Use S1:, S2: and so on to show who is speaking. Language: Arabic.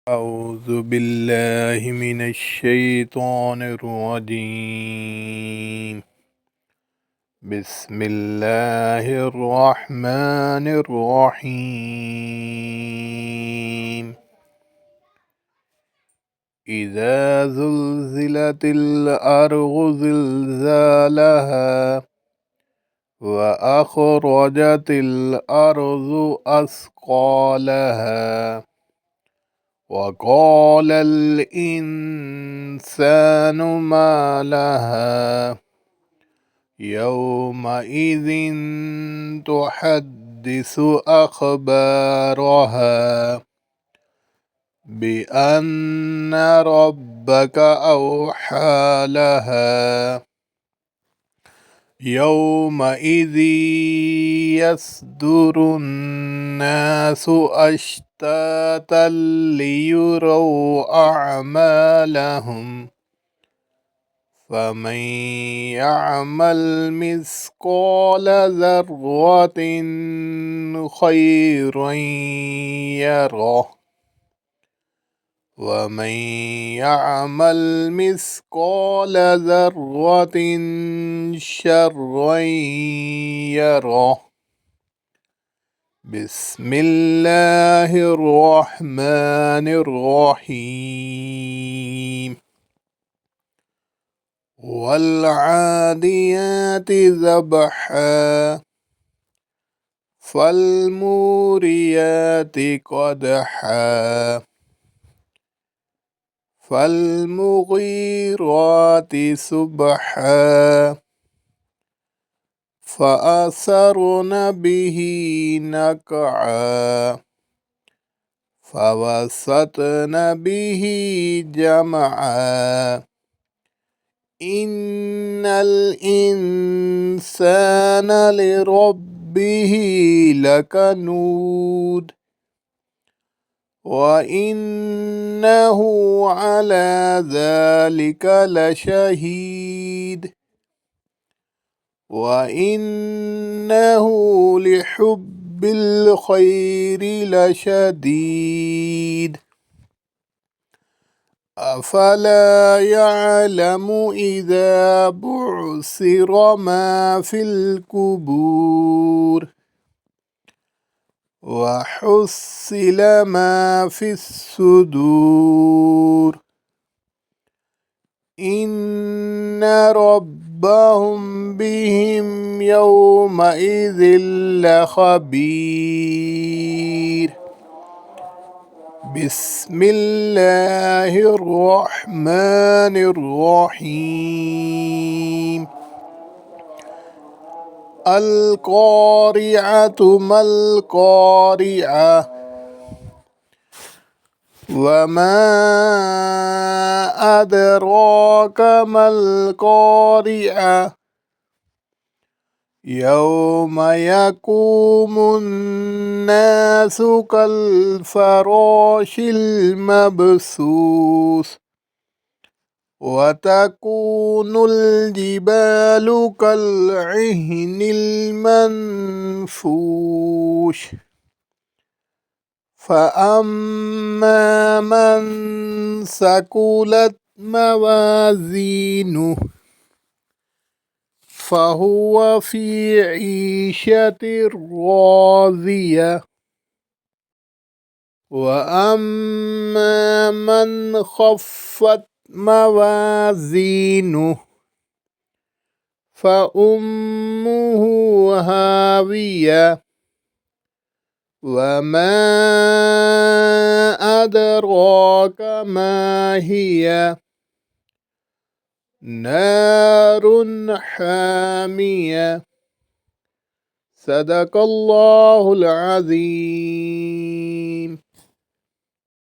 S1: أعوذ بالله من الشيطان الرجيم. بسم الله الرحمن الرحيم. إذا زلزلت الأرض زلزالها وأخرجت الأرض أثقالها وقال الإنسان ما لها يومئذ تحدث أخبارها بأن ربك أوحى لها يومئذ يصدر الناس أشتاتا ليروا أعمالهم فمن يعمل مثقال ذرة خيرا يره ومن يعمل مثقال ذرة شرا يره. بسم الله الرحمن الرحيم. والعاديات ذبحا فالموريات قدحا فالمغيرات سبحا فأثرن به نقعا فوسطن به جمعا إن الإنسان لربه لكنود وإنه على ذلك لشهيد وإنه لحب الخير لشديد أفلا يعلم إذا بعثر ما في القبور وحصل ما في الصدور إن ربهم بهم يومئذ لخبير. بسم الله الرحمن الرحيم. القارعة ما القارعة وما أدراك ما القارعة يوم يقوم الناس كالفراش المبثوث وتكون الجبال كالعهن المنفوش فأما من ثقلت موازينه فهو في عيشة راضية وأما من خفت موازينه فأمه هاوية وما أدراك ما هي نار حامية. صدق الله العظيم.